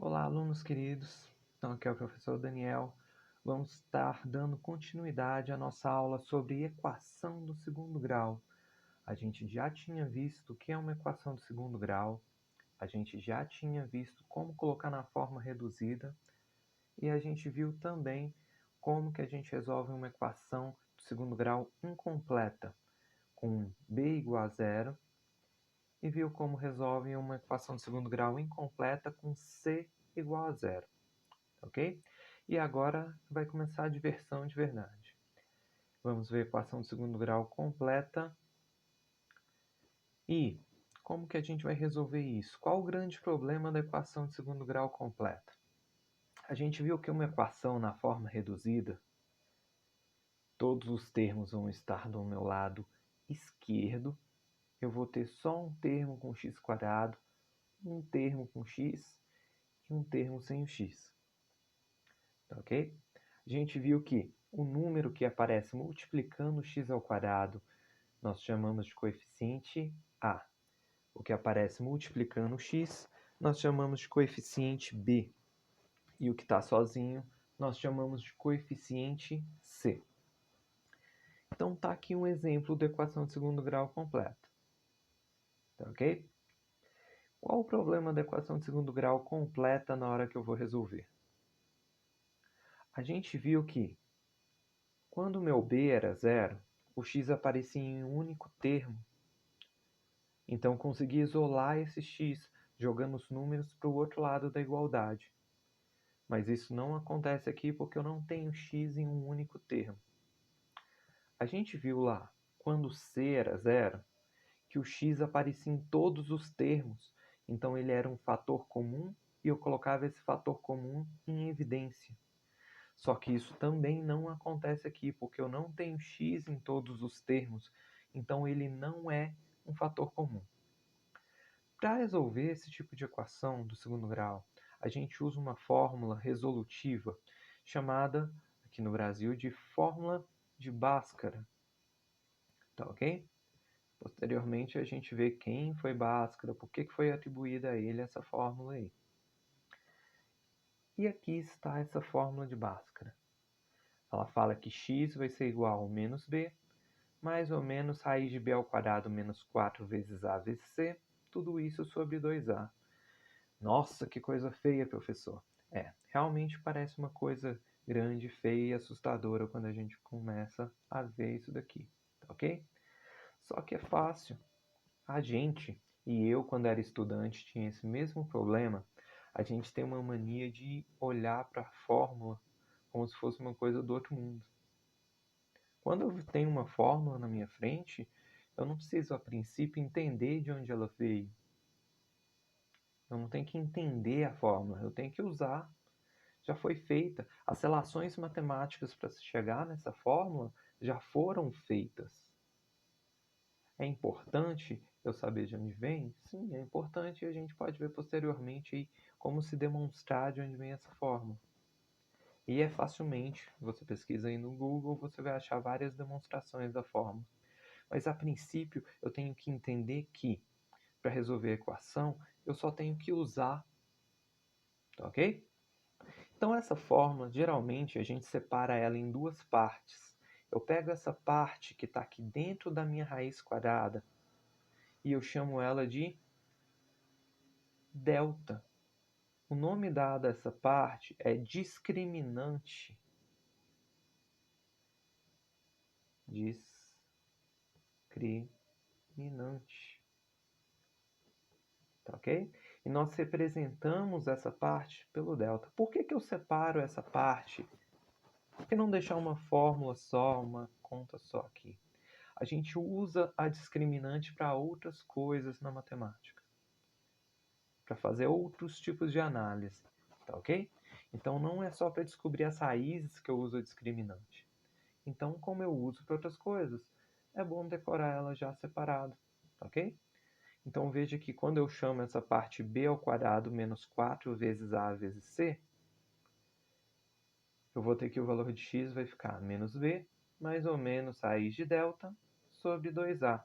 Olá, alunos queridos. Então, aqui é o professor Daniel. Vamos estar dando continuidade à nossa aula sobre equação do segundo grau. A gente já tinha visto o que é uma equação do segundo grau, a gente já tinha visto como colocar na forma reduzida e a gente viu também como que a gente resolve uma equação do segundo grau incompleta, com b igual a zero, e viu como resolve uma equação de segundo grau incompleta com c igual a zero. Ok? E agora vai começar a diversão de verdade. Vamos ver a equação de segundo grau completa. E como que a gente vai resolver isso? Qual o grande problema da equação de segundo grau completa? A gente viu que uma equação na forma reduzida, todos os termos vão estar do meu lado esquerdo. Eu vou ter só um termo com x², um termo com x e um termo sem o x. Tá ok? A gente viu que o número que aparece multiplicando x ao quadrado nós chamamos de coeficiente A. O que aparece multiplicando x nós chamamos de coeficiente B. E o que está sozinho nós chamamos de coeficiente C. Então tá aqui um exemplo da equação de segundo grau completa. Tá ok? Qual o problema da equação de segundo grau completa na hora que eu vou resolver? A gente viu que quando o meu b era zero, o x aparecia em um único termo. Então consegui isolar esse x, jogando os números para o outro lado da igualdade. Mas isso não acontece aqui porque eu não tenho x em um único termo. A gente viu lá, quando c era zero, que o x aparecia em todos os termos. Então ele era um fator comum e eu colocava esse fator comum em evidência. Só que isso também não acontece aqui, porque eu não tenho x em todos os termos, então ele não é um fator comum. Para resolver esse tipo de equação do segundo grau, a gente usa uma fórmula resolutiva chamada, aqui no Brasil, de fórmula de Bhaskara. Tá ok? Posteriormente a gente vê quem foi Bhaskara, por que foi atribuída a ele essa fórmula aí. E aqui está essa fórmula de Bhaskara. Ela fala que x vai ser igual a menos b, mais ou menos raiz de b ao quadrado menos 4 vezes a vezes c, tudo isso sobre 2a. Nossa, que coisa feia, professor. Realmente parece uma coisa grande, feia e assustadora quando a gente começa a ver isso daqui, tá ok? Só que é fácil. A gente, e eu quando era estudante tinha esse mesmo problema, a gente tem uma mania de olhar para a fórmula como se fosse uma coisa do outro mundo. Quando eu tenho uma fórmula na minha frente, eu não preciso, a princípio, entender de onde ela veio. Eu não tenho que entender a fórmula, eu tenho que usar. Já foi feita. As relações matemáticas para se chegar nessa fórmula já foram feitas. É importante eu saber de onde vem? Sim, é importante e a gente pode ver posteriormente aí como se demonstrar de onde vem essa fórmula. E é facilmente, você pesquisa aí no Google, você vai achar várias demonstrações da fórmula. Mas a princípio eu tenho que entender que para resolver a equação eu só tenho que usar, tá ok? Então essa fórmula, geralmente a gente separa ela em duas partes. Eu pego essa parte que está aqui dentro da minha raiz quadrada e eu chamo ela de delta. O nome dado a essa parte é discriminante. Discriminante. Tá ok? E nós representamos essa parte pelo delta. Por que eu separo essa parte? Por que não deixar uma fórmula só, uma conta só aqui? A gente usa a discriminante para outras coisas na matemática, para fazer outros tipos de análise, tá ok? Então não é só para descobrir as raízes que eu uso a discriminante. Então, como eu uso para outras coisas, é bom decorar ela já separado, tá ok? Então veja que quando eu chamo essa parte b ao quadrado menos 4 vezes a vezes c, eu vou ter que o valor de x vai ficar menos b, mais ou menos raiz de delta, sobre 2a.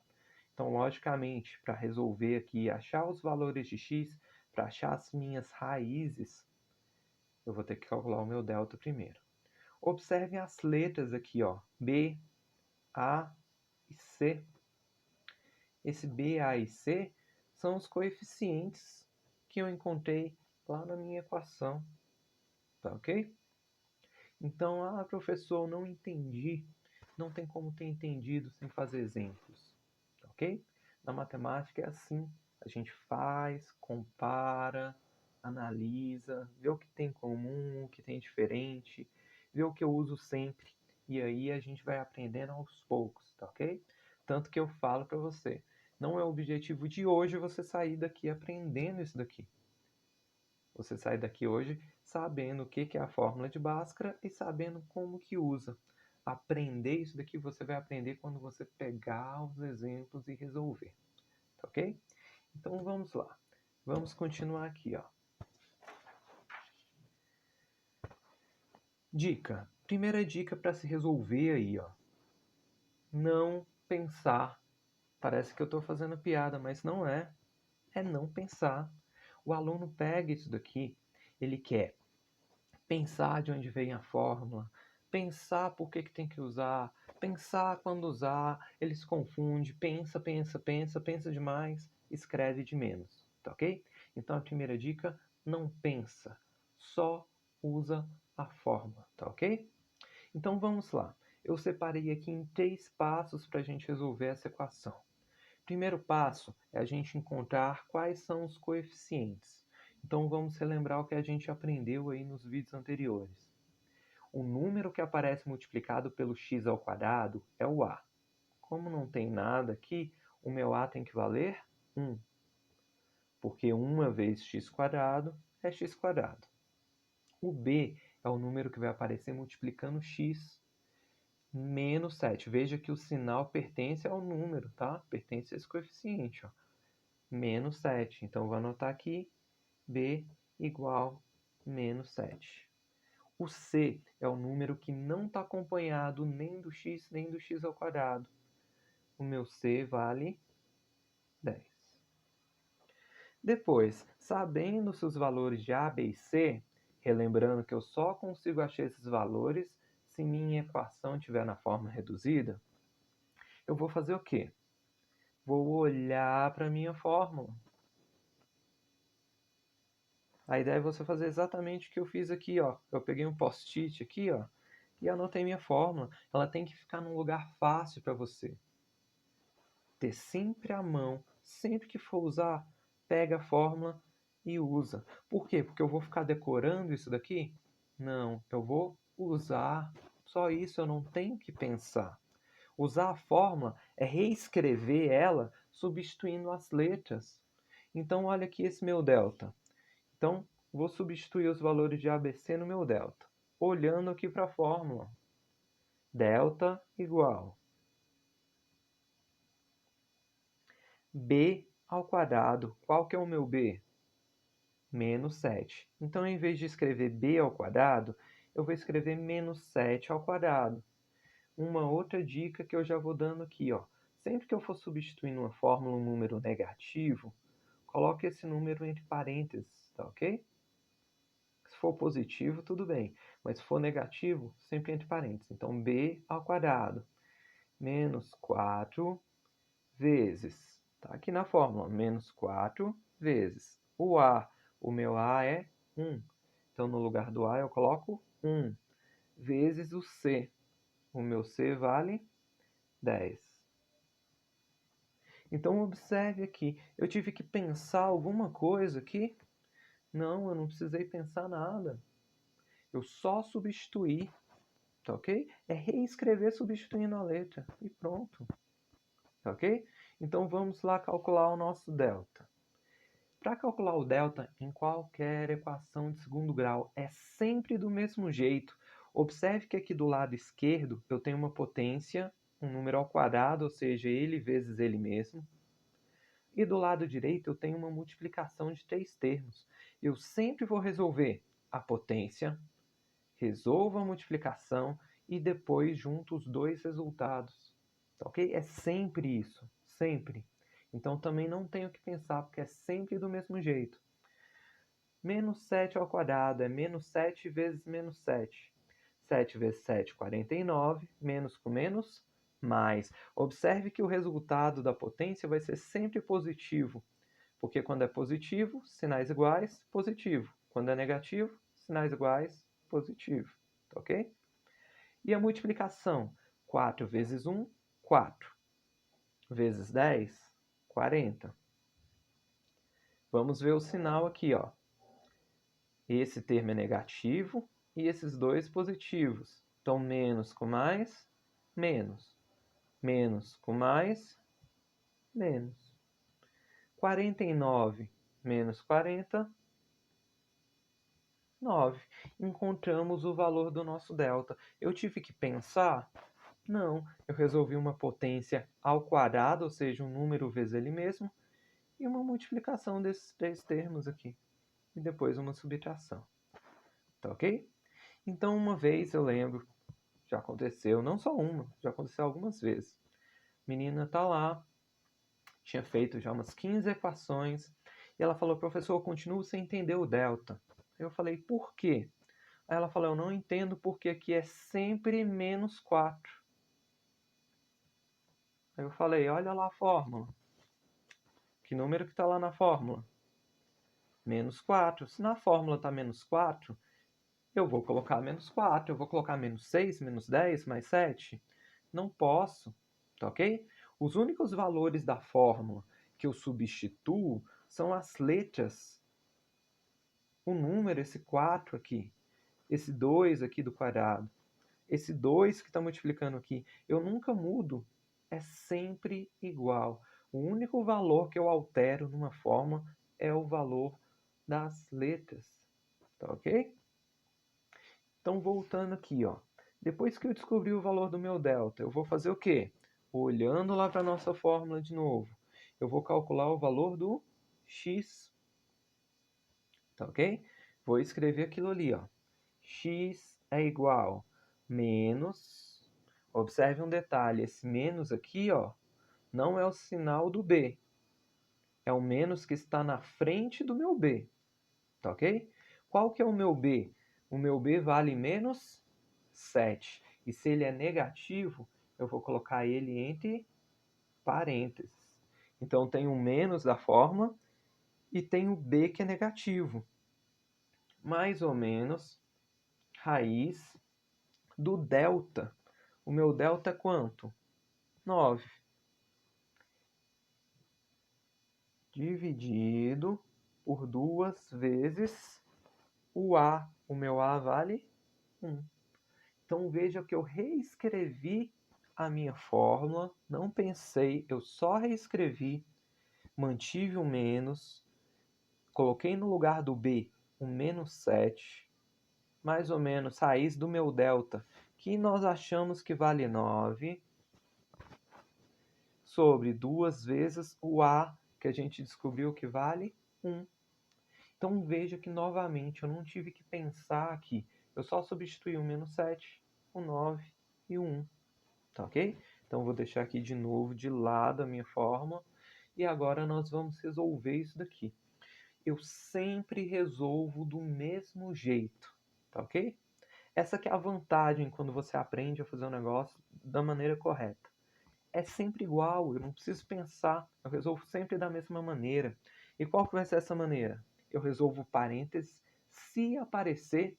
Então, logicamente, para resolver aqui e achar os valores de x, para achar as minhas raízes, Eu vou ter que calcular o meu delta primeiro. Observem as letras aqui, ó, B, A e C. Esse B, A e C são os coeficientes que eu encontrei lá na minha equação, tá ok? Então, professor, eu não entendi. Não tem como ter entendido sem fazer exemplos, tá ok? Na matemática é assim, a gente faz, compara, analisa, vê o que tem em comum, o que tem diferente, vê o que eu uso sempre, e aí a gente vai aprendendo aos poucos, tá ok? Tanto que eu falo para você, não é o objetivo de hoje você sair daqui aprendendo isso daqui. Você sai daqui hoje sabendo o que é a fórmula de Bhaskara e sabendo como que usa. Aprender isso daqui você vai aprender quando você pegar os exemplos e resolver, tá ok? Então vamos lá. Vamos continuar aqui, ó. Dica. Primeira dica para se resolver aí, ó. Não pensar. Parece que eu estou fazendo piada, mas não é. É não pensar. O aluno pega isso daqui, ele quer pensar de onde vem a fórmula, pensar por que tem que usar, pensar quando usar, ele se confunde, pensa demais, escreve de menos, tá ok? Então a primeira dica, não pensa, só usa a fórmula, tá ok? Então vamos lá, eu separei aqui em 3 passos para a gente resolver essa equação. Primeiro passo é a gente encontrar quais são os coeficientes. Então vamos relembrar o que a gente aprendeu aí nos vídeos anteriores. O número que aparece multiplicado pelo x ao quadrado é o a. Como não tem nada aqui, o meu a tem que valer 1. Porque 1 vezes x quadrado é x quadrado. O b é o número que vai aparecer multiplicando x menos 7. Veja que o sinal pertence ao número, tá? Pertence a esse coeficiente, ó. Menos 7. Então, vou anotar aqui, b igual menos 7. O c é o número que não está acompanhado nem do x, nem do x ao quadrado. O meu c vale 10. Depois, sabendo se os valores de a, b e c, relembrando que eu só consigo achar esses valores se minha equação estiver na forma reduzida, eu vou fazer o quê? Vou olhar para a minha fórmula. A ideia é você fazer exatamente o que eu fiz aqui, ó. Eu peguei um post-it aqui, ó, e anotei minha fórmula. Ela tem que ficar num lugar fácil para você. Ter sempre à mão, sempre que for usar, pega a fórmula e usa. Por quê? Porque eu vou ficar decorando isso daqui? Não, eu vou usar. Só isso, eu não tenho que pensar. Usar a fórmula é reescrever ela substituindo as letras. Então, olha aqui esse meu delta. Então, vou substituir os valores de ABC no meu delta, olhando aqui para a fórmula. Delta igual B ao quadrado. Qual que é o meu B? Menos 7. Então, em vez de escrever B ao quadrado, eu vou escrever menos 7 ao quadrado. Uma outra dica que eu já vou dando aqui, ó. Sempre que eu for substituindo uma fórmula um número negativo, coloque esse número entre parênteses, tá ok? Se for positivo, tudo bem. Mas se for negativo, sempre entre parênteses. Então, b ao quadrado menos 4 vezes. Está aqui na fórmula. Menos 4 vezes. O meu a é 1. Então, no lugar do a, eu coloco 1. Vezes o c. O meu c vale 10. Então, observe aqui. Eu tive que pensar alguma coisa aqui? Não, eu não precisei pensar nada. Eu só substituí, tá ok? É reescrever substituindo a letra e pronto, tá ok? Então vamos lá calcular o nosso delta. Para calcular o delta em qualquer equação de segundo grau é sempre do mesmo jeito. Observe que aqui do lado esquerdo eu tenho uma potência, um número ao quadrado, ou seja, ele vezes ele mesmo. E do lado direito eu tenho uma multiplicação de 3 termos. Eu sempre vou resolver a potência, resolvo a multiplicação e depois junto os dois resultados. Tá ok? É sempre isso, sempre. Então também não tenho que pensar, porque é sempre do mesmo jeito. Menos 7 ao quadrado é menos 7 vezes menos 7. 7 vezes 7, 49. Menos com menos, mais. Observe que o resultado da potência vai ser sempre positivo. Porque quando é positivo, sinais iguais, positivo. Quando é negativo, sinais iguais, positivo. Tá ok? E a multiplicação? 4 vezes 1, 4. Vezes 10, 40. Vamos ver o sinal aqui, ó. Esse termo é negativo e esses dois positivos. Então, menos com mais, menos. Menos com mais, menos. 49 menos 40, 9. Encontramos o valor do nosso delta. Eu tive que pensar? Não. Eu resolvi uma potência ao quadrado, ou seja, um número vezes ele mesmo, e uma multiplicação desses três termos aqui. E depois uma subtração. Tá ok? Então, uma vez eu lembro, já aconteceu, não só uma, já aconteceu algumas vezes. A menina tá lá, tinha feito já umas 15 equações, e ela falou, professor, eu continuo sem entender o delta. Eu falei, por quê? Aí ela falou, eu não entendo porque aqui é sempre menos 4. Aí eu falei, olha lá a fórmula. Que número que está lá na fórmula? Menos 4. Se na fórmula está menos 4, eu vou colocar menos 4. Eu vou colocar menos 6, menos 10, mais 7. Não posso, tá ok? Os únicos valores da fórmula que eu substituo são as letras. O número, esse 4 aqui, esse 2 aqui do quadrado, esse 2 que está multiplicando aqui, eu nunca mudo, é sempre igual. O único valor que eu altero numa fórmula é o valor das letras, tá ok? Então, voltando aqui, ó. Depois que eu descobri o valor do meu delta, eu vou fazer o quê? Olhando lá para a nossa fórmula de novo, eu vou calcular o valor do x, tá ok? Vou escrever aquilo ali, ó. X é igual menos... Observe um detalhe, esse menos aqui, ó, não é o sinal do B. É o menos que está na frente do meu B, tá ok? Qual que é o meu B? O meu B vale menos 7. E se ele é negativo, eu vou colocar ele entre parênteses. Então, tem o menos da forma e tem o B que é negativo. Mais ou menos raiz do delta. O meu delta é quanto? 9. Dividido por 2 vezes o A. O meu A vale 1. Então veja que eu reescrevi a minha fórmula, não pensei, eu só reescrevi, mantive o menos, coloquei no lugar do B o menos 7, mais ou menos raiz do meu delta, que nós achamos que vale 9, sobre 2 vezes o A, que a gente descobriu que vale 1. Então veja que novamente eu não tive que pensar aqui, eu só substituí o menos 7, o 9 e o 1. Tá ok? Então vou deixar aqui de novo de lado a minha fórmula e agora nós vamos resolver isso daqui. Eu sempre resolvo do mesmo jeito, tá ok? Essa que é a vantagem quando você aprende a fazer um negócio da maneira correta. É sempre igual, eu não preciso pensar, eu resolvo sempre da mesma maneira. E qual que vai ser essa maneira? Eu resolvo parênteses se aparecer,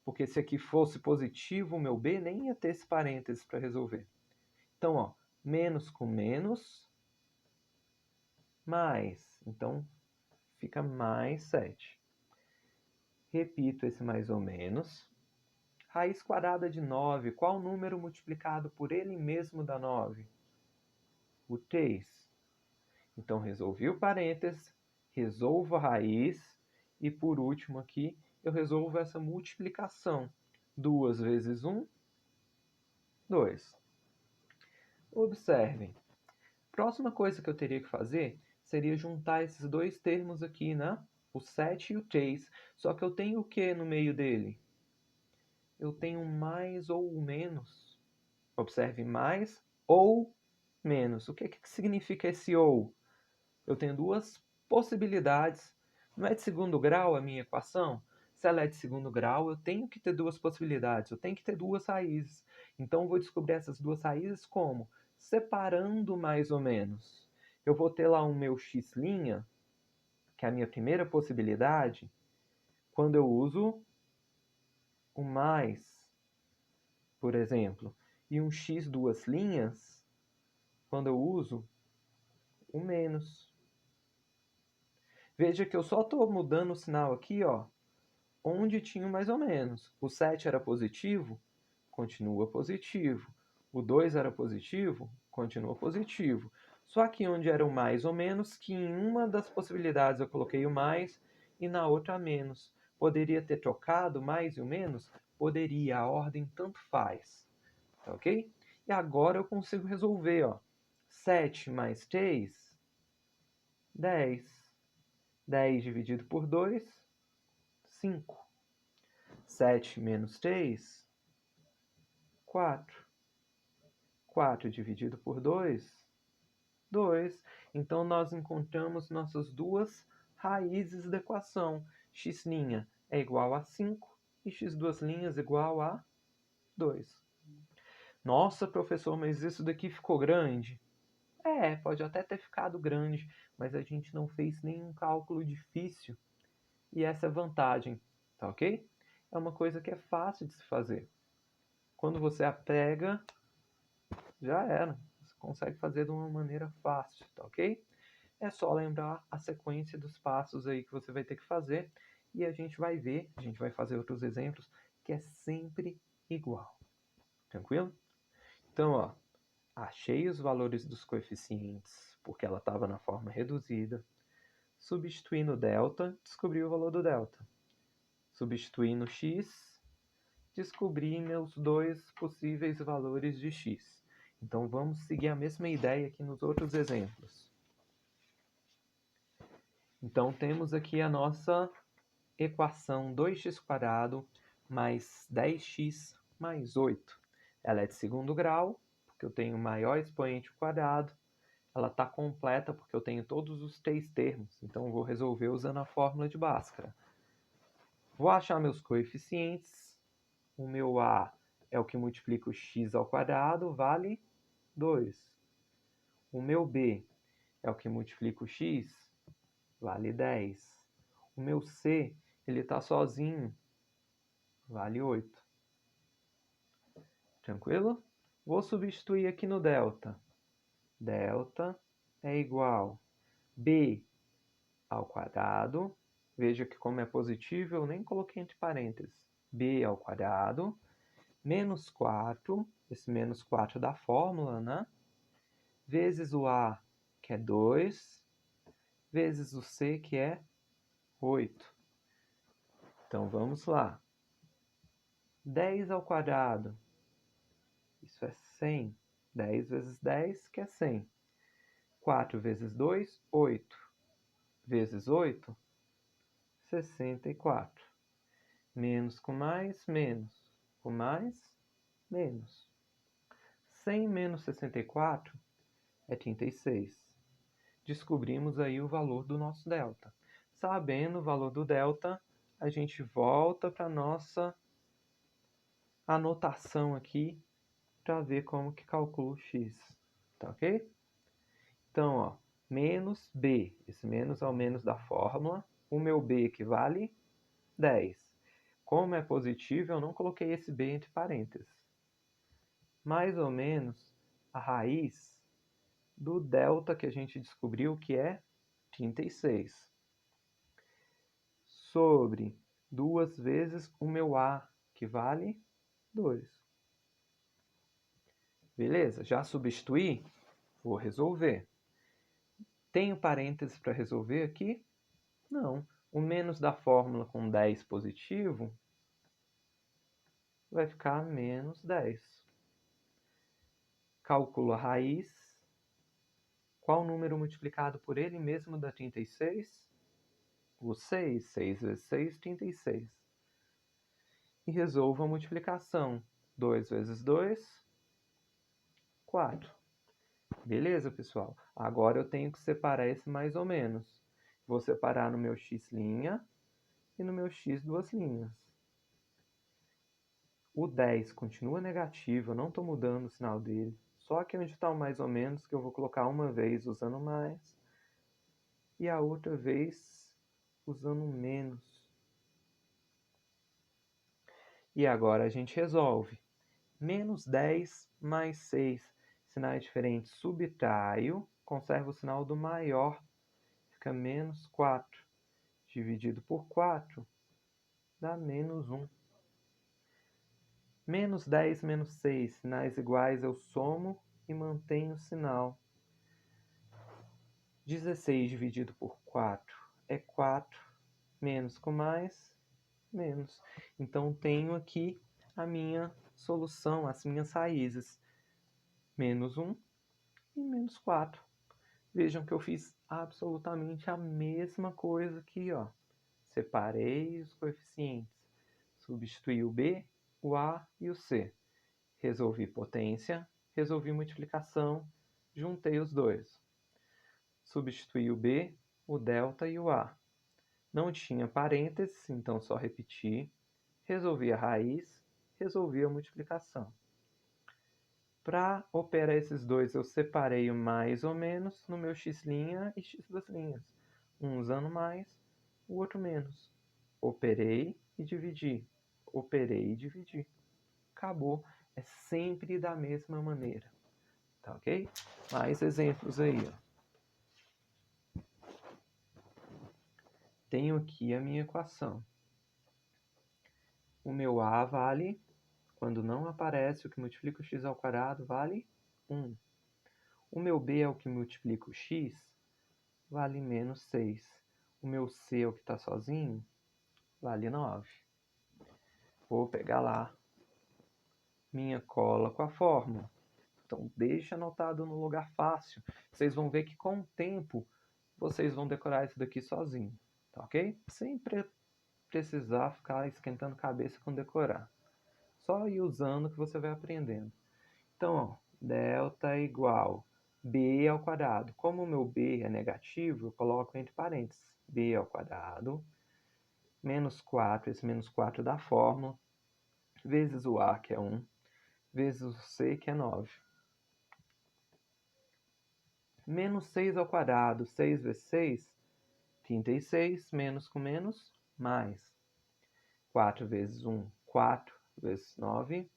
porque se aqui fosse positivo o meu B, nem ia ter esse parênteses para resolver. Então, ó, menos com menos, mais. Então, fica mais 7. Repito esse mais ou menos. Raiz quadrada de 9. Qual número multiplicado por ele mesmo dá 9? O 3. Então, resolvi o parênteses, resolvo a raiz e, por último aqui, eu resolvo essa multiplicação. 2 vezes 1, 2. Observem. Próxima coisa que eu teria que fazer seria juntar esses dois termos aqui, né? O 7 e o 3. Só que eu tenho o que no meio dele? Eu tenho mais ou menos. Observe, mais ou menos. O que significa esse ou? Eu tenho duas possibilidades Não é de segundo grau a minha equação? Se ela é de segundo grau, eu tenho que ter duas possibilidades, eu tenho que ter duas raízes. Então, eu vou descobrir essas duas raízes como? Separando mais ou menos. Eu vou ter lá o meu x', que é a minha primeira possibilidade, quando eu uso o mais, por exemplo, e um x duas linhas, quando eu uso o menos. Veja que eu só estou mudando o sinal aqui, ó, onde tinha o mais ou menos. O 7 era positivo, continua positivo. O 2 era positivo, continua positivo. Só que onde era o mais ou menos, que em uma das possibilidades eu coloquei o mais e na outra menos. Poderia ter trocado o mais e o menos? Poderia, a ordem tanto faz. Tá ok? E agora eu consigo resolver, ó. 7 mais 3, 10. 10 dividido por 2, 5. 7 menos 3, 4. 4 dividido por 2, 2. Então, nós encontramos nossas duas raízes da equação. X' é igual a 5 e x duas linhas igual a 2. Nossa, professor, mas isso daqui ficou grande? É, pode até ter ficado grande, mas a gente não fez nenhum cálculo difícil. E essa é a vantagem, tá ok? É uma coisa que é fácil de se fazer. Quando você apega, já era. Você consegue fazer de uma maneira fácil, tá ok? É só lembrar a sequência dos passos aí que você vai ter que fazer e a gente vai ver, a gente vai fazer outros exemplos, que é sempre igual. Tranquilo? Então, ó, achei os valores dos coeficientes porque ela estava na forma reduzida. Substituindo delta, descobri o valor do delta. Substituindo x, descobri meus dois possíveis valores de x. Então, vamos seguir a mesma ideia aqui nos outros exemplos. Então, temos aqui a nossa equação 2x² mais 10x mais 8. Ela é de segundo grau, porque eu tenho o maior expoente quadrado. Ela está completa porque eu tenho todos os três termos. Então, eu vou resolver usando a fórmula de Bhaskara. Vou achar meus coeficientes. O meu a é o que multiplica o x ao quadrado, vale 2. O meu b é o que multiplica o x, vale 10. O meu c, ele está sozinho, vale 8. Tranquilo? Vou substituir aqui no delta. Delta é igual b ao quadrado. Veja que como é positivo, eu nem coloquei entre parênteses. B ao quadrado, menos 4, esse menos 4 da fórmula, né? Vezes o A, que é 2, vezes o C, que é 8. Então, vamos lá. 10 ao quadrado, isso é 100. 10 vezes 10, que é 100. 4 vezes 2, 8. Vezes 8, 64. Menos com mais, menos. Com mais, menos. 100 menos 64 é 36. Descobrimos aí o valor do nosso delta. Sabendo o valor do delta, a gente volta para a nossa anotação aqui para ver como que calcula o x. Tá ok? Então, ó, menos b. Esse menos é o menos da fórmula. O meu b equivale 10. Como é positivo, eu não coloquei esse b entre parênteses. Mais ou menos a raiz do delta que a gente descobriu, que é 36. Sobre 2 vezes o meu a, que vale 2. Beleza? Já substituí? Vou resolver. Tenho parênteses para resolver aqui? Não. O menos da fórmula com 10 positivo vai ficar menos 10. Calculo a raiz. Qual número multiplicado por ele mesmo dá 36? O 6. 6 vezes 6, 36. E resolvo a multiplicação. 2 vezes 2, 4. Beleza, pessoal? Agora eu tenho que separar esse mais ou menos. Vou separar no meu x' e no meu x duas linhas. O 10 continua negativo, eu não estou mudando o sinal dele. Só aqui onde está o mais ou menos, que eu vou colocar uma vez usando mais. E a outra vez usando menos. E agora a gente resolve. Menos 10 mais 6. Sinais diferentes. Subtraio. Conservo o sinal do maior. Fica menos 4. Dividido por 4 dá menos 1. Menos 10 menos 6. Sinais iguais eu somo e mantenho o sinal. 16 dividido por 4 é 4. Menos com mais, menos. Então, tenho aqui a minha solução, as minhas raízes. Menos 1 e menos 4. Vejam que eu fiz absolutamente a mesma coisa aqui, ó. Separei os coeficientes. Substituí o B, o A e o C. Resolvi potência, resolvi multiplicação, juntei os dois. Substituí o B, o delta e o A. Não tinha parênteses, então só repeti. Resolvi a raiz, resolvi a multiplicação. Para operar esses dois, eu separei o mais ou menos no meu x' e x duas linhas. Um usando mais, o outro menos. Operei e dividi. Operei e dividi. Acabou. É sempre da mesma maneira. Tá ok? Mais exemplos aí, ó. Tenho aqui a minha equação. O meu A vale, quando não aparece o que multiplica o x ao quadrado, vale 1. O meu B é o que multiplica o x, vale menos 6. O meu C é o que está sozinho, vale 9. Vou pegar lá minha cola com a fórmula. Então, deixa anotado no lugar fácil. Vocês vão ver que com o tempo, vocês vão decorar isso daqui sozinho. Tá ok? Sem precisar ficar esquentando cabeça com decorar. Só ir usando que você vai aprendendo. Então, ó, delta é igual b ao quadrado. Como o meu b é negativo, eu coloco entre parênteses. B ao quadrado, menos 4, esse menos 4 da fórmula, vezes o A, que é 1, vezes o C, que é 9. Menos 6 ao quadrado, 6 vezes 6, 36, menos com menos, mais. 4 vezes 1, 4 vezes 9,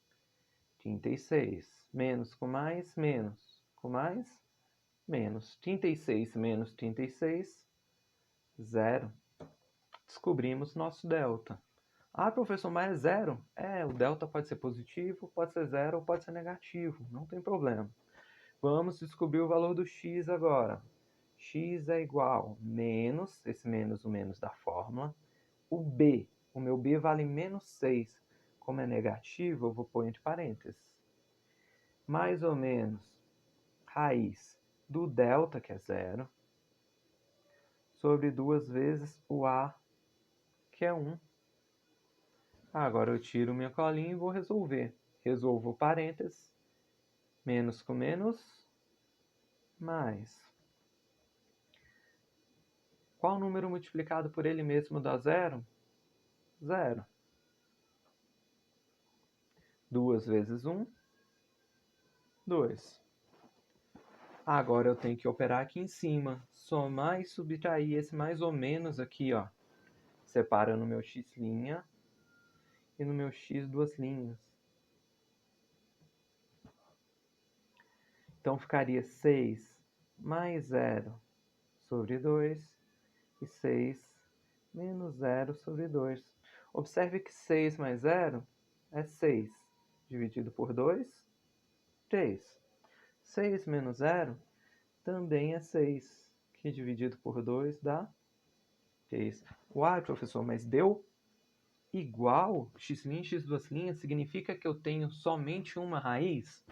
36. Menos com mais, menos. Com mais, menos. 36 menos 36, 0. Descobrimos nosso delta. Ah, professor, mas é 0? É, o delta pode ser positivo, pode ser 0 ou pode ser negativo. Não tem problema. Vamos descobrir o valor do x agora. X é igual a menos, esse menos, o menos da fórmula, o b. O meu b vale menos 6. Como é negativo, eu vou pôr entre parênteses. Mais ou menos raiz do delta, que é 0, sobre 2 vezes o a, que é 1. Agora eu tiro minha colinha e vou resolver. Resolvo o parênteses. Menos com menos, mais. Qual número multiplicado por ele mesmo dá 0? 0. 2 vezes 1, 2. Agora eu tenho que operar aqui em cima. Somar e subtrair esse mais ou menos aqui, ó. Separa no meu x' e no meu x duas linhas. Então ficaria 6 mais 0 sobre 2 e 6 menos 0 sobre 2. Observe que 6 mais 0 é 6. Dividido por 2, 3. 6 menos 0 também é 6, que dividido por 2 dá 3. Uai, professor, mas deu igual? X' e x duas linhas significa que eu tenho somente uma raiz?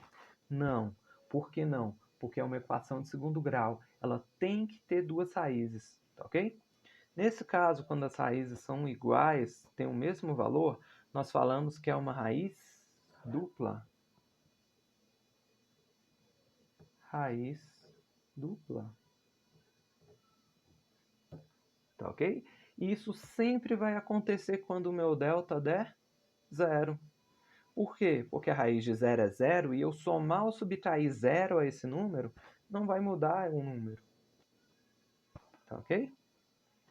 Não. Por que não? Porque é uma equação de segundo grau. Ela tem que ter duas raízes, tá ok? Nesse caso, quando as raízes são iguais, têm o mesmo valor, nós falamos que é uma raiz dupla. Raiz dupla. tá ok? E isso sempre vai acontecer quando o meu delta der 0. Por quê? Porque a raiz de 0 é 0 e eu somar ou subtrair 0 a esse número não vai mudar o número, tá ok?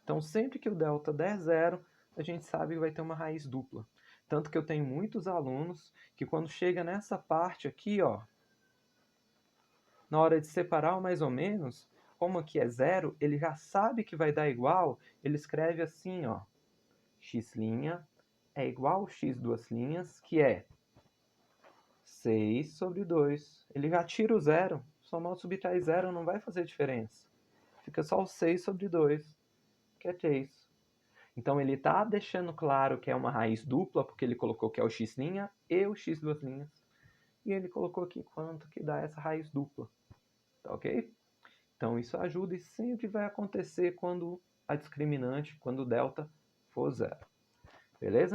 Então, sempre que o delta der 0, a gente sabe que vai ter uma raiz dupla. Tanto que eu tenho muitos alunos que quando chega nessa parte aqui, ó, na hora de separar o mais ou menos, como aqui é 0, ele já sabe que vai dar igual, ele escreve assim, ó, x' é igual a x duas linhas, que é 6 sobre 2. Ele já tira o 0, somar ou subtrair 0 não vai fazer diferença. Fica só o 6 sobre 2, que é 3. Então ele está deixando claro que é uma raiz dupla, porque ele colocou que é o x' e o x duas linhas. E ele colocou aqui quanto que dá essa raiz dupla. Tá ok? Então isso ajuda e sempre vai acontecer quando a discriminante, quando o delta for 0. Beleza?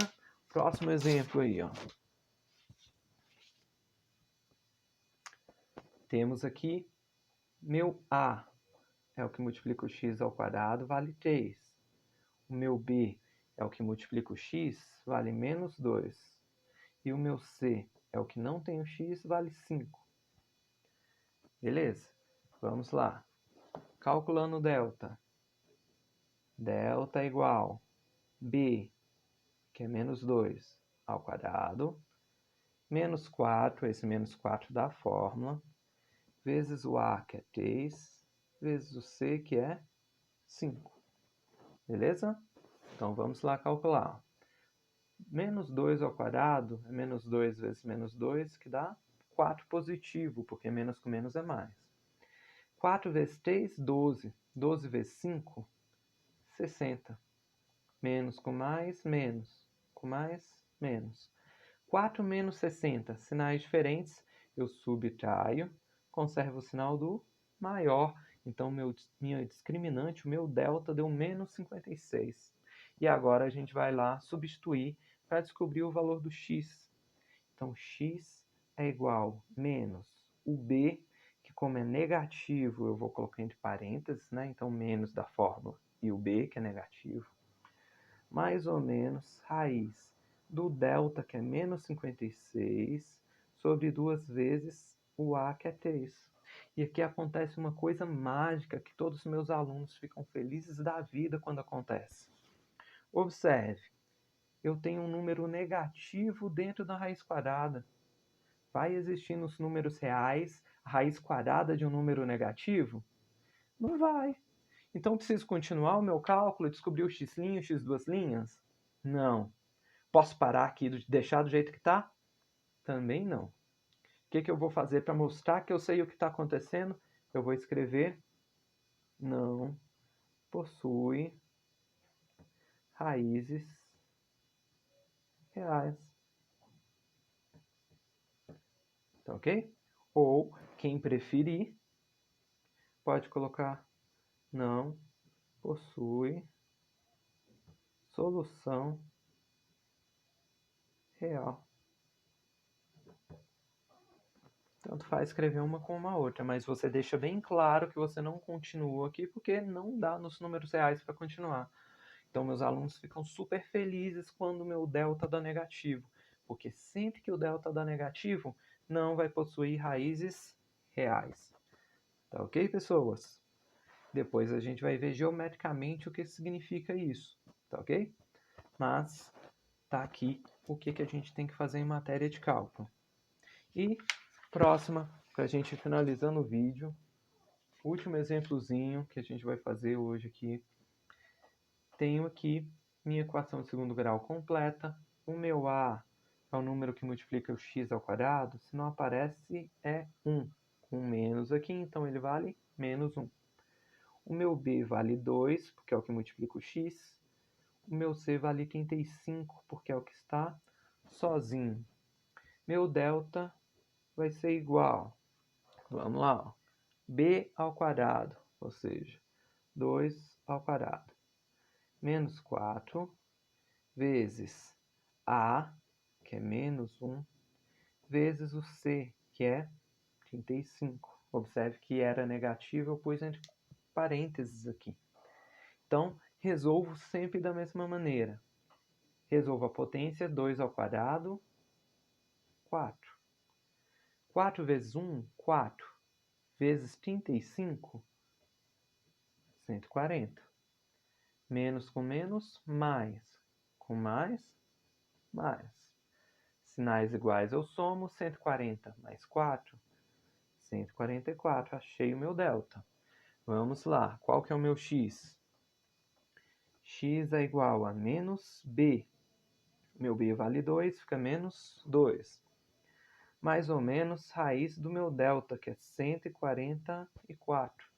Próximo exemplo aí, ó. Temos aqui meu A é o que multiplica o x ao quadrado, vale 3. O meu B é o que multiplica o x, vale menos 2. E o meu C é o que não tem o x, vale 5. Beleza? Vamos lá. Calculando o delta. Delta é igual B, que é menos 2, ao quadrado, menos 4, esse menos 4 da fórmula, vezes o A, que é 3, vezes o C, que é 5. Beleza? Então, vamos lá calcular. Menos 2 ao quadrado é menos 2 vezes menos 2, que dá 4 positivo, porque menos com menos é mais. 4 vezes 3, 12. 12 vezes 5, 60. Menos com mais, menos. Com mais, menos. 4 menos 60, sinais diferentes, eu subtraio, conservo o sinal do maior. Então, minha discriminante, o meu delta deu menos 56. E agora a gente vai lá substituir para descobrir o valor do x. Então, x é igual a menos o b, que como é negativo, eu vou colocar entre parênteses, né? Então, menos da fórmula e o b, que é negativo, mais ou menos raiz do delta, que é menos 56, sobre 2 vezes o a, que é 3. E aqui acontece uma coisa mágica que todos os meus alunos ficam felizes da vida quando acontece. Observe, eu tenho um número negativo dentro da raiz quadrada. Vai existir nos números reais a raiz quadrada de um número negativo? Não vai. Então, preciso continuar o meu cálculo e descobrir o x', o x duas linhas? Não. Posso parar aqui e deixar do jeito que está? Também não. O que eu vou fazer para mostrar que eu sei o que está acontecendo? Eu vou escrever não possui raízes reais. Tá ok? Ou, quem preferir, pode colocar não possui solução real. Tanto faz escrever uma como a outra, mas você deixa bem claro que você não continua aqui porque não dá nos números reais para continuar. Então, meus alunos ficam super felizes quando o meu delta dá negativo, porque sempre que o delta dá negativo, não vai possuir raízes reais. Tá ok, pessoas? Depois a gente vai ver geometricamente o que significa isso, tá ok? Mas tá aqui o que a gente tem que fazer em matéria de cálculo. E próxima, para a gente finalizando o vídeo, último exemplozinho que a gente vai fazer hoje aqui. Tenho aqui minha equação de segundo grau completa. O meu A é o número que multiplica o x ao quadrado. Se não aparece, é 1. Com menos aqui, então ele vale menos 1. O meu B vale 2, porque é o que multiplica o x. O meu C vale 35, porque é o que está sozinho. Meu delta vai ser igual, vamos lá, ó, B ao quadrado, ou seja, 2 ao quadrado, menos 4, vezes A, que é menos 1, vezes o C, que é 35. Observe que era negativo, eu pus entre parênteses aqui. Então, resolvo sempre da mesma maneira. Resolvo a potência, 2 ao quadrado, 4. 4 vezes 1, 4. Vezes 35, 140. Menos com menos, mais. Com mais, mais. Sinais iguais eu somo, 140 mais 4, 144. Achei o meu delta. Vamos lá, qual que é o meu x? X é igual a menos b. Meu b vale 2, fica menos 2. Mais ou menos raiz do meu delta, que é 144.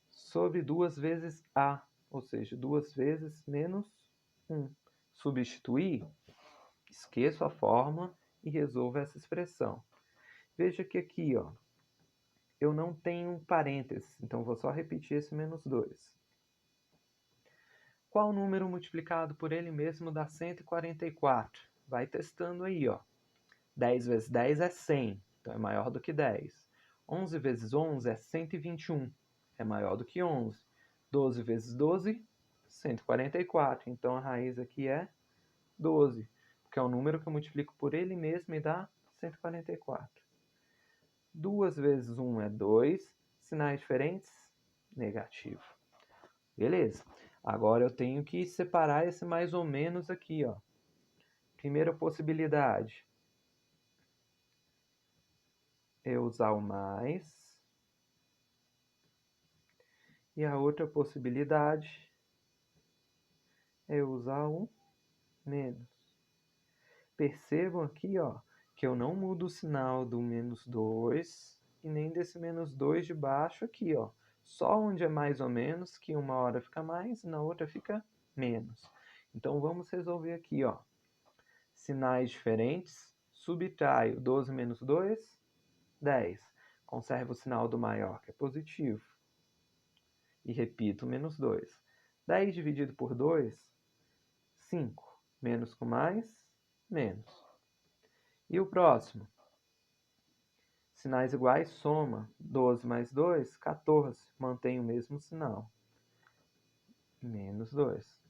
Sobre 2 vezes a, ou seja, 2 vezes menos 1. Substituir, esqueço a fórmula e resolvo essa expressão. Veja que aqui, ó, eu não tenho parênteses, então vou só repetir esse menos 2. Qual número multiplicado por ele mesmo dá 144? Vai testando aí, ó. 10 vezes 10 é 100, então é maior do que 10. 11 vezes 11 é 121, é maior do que 11. 12 vezes 12, 144, então a raiz aqui é 12, porque é o número que eu multiplico por ele mesmo e dá 144. 2 vezes 1 é 2, sinais diferentes, negativo. Beleza. Agora eu tenho que separar esse mais ou menos aqui, ó. Primeira possibilidade é usar o mais. E a outra possibilidade é usar o menos. Percebam aqui, ó, que eu não mudo o sinal do menos 2 e nem desse menos 2 de baixo aqui, ó. Só onde é mais ou menos, que uma hora fica mais e na outra fica menos. Então vamos resolver aqui, ó. Sinais diferentes, subtraio 12 menos 2, 10. Conservo o sinal do maior, que é positivo. E repito, menos 2. 10 dividido por 2, 5. Menos com mais, menos. E o próximo? Sinais iguais, soma. 12 mais 2, 14. Mantém o mesmo sinal. Menos 2.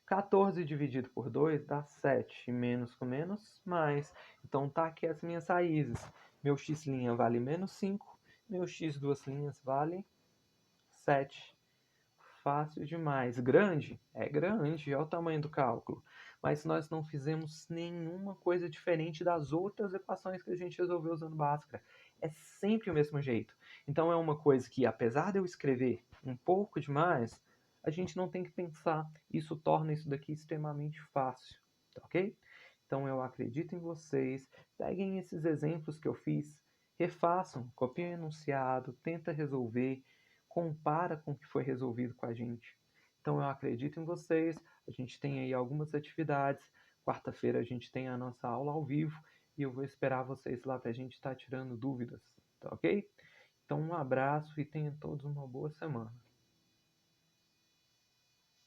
14 dividido por 2 dá 7. E menos com menos, mais. Então tá aqui as minhas raízes. Meu x' vale menos 5. Meu x duas linhas vale 7. Fácil demais. Grande? É grande, olha o tamanho do cálculo. Mas nós não fizemos nenhuma coisa diferente das outras equações que a gente resolveu usando Bhaskara. É sempre o mesmo jeito. Então é uma coisa que, apesar de eu escrever um pouco demais, a gente não tem que pensar. Isso torna isso daqui extremamente fácil, tá ok? Então eu acredito em vocês. Peguem esses exemplos que eu fiz, refaçam, copiem o enunciado, tenta resolver, compara com o que foi resolvido com a gente. Então eu acredito em vocês, a gente tem aí algumas atividades, quarta-feira a gente tem a nossa aula ao vivo e eu vou esperar vocês lá para a gente estar tirando dúvidas, tá ok? Então um abraço e tenham todos uma boa semana.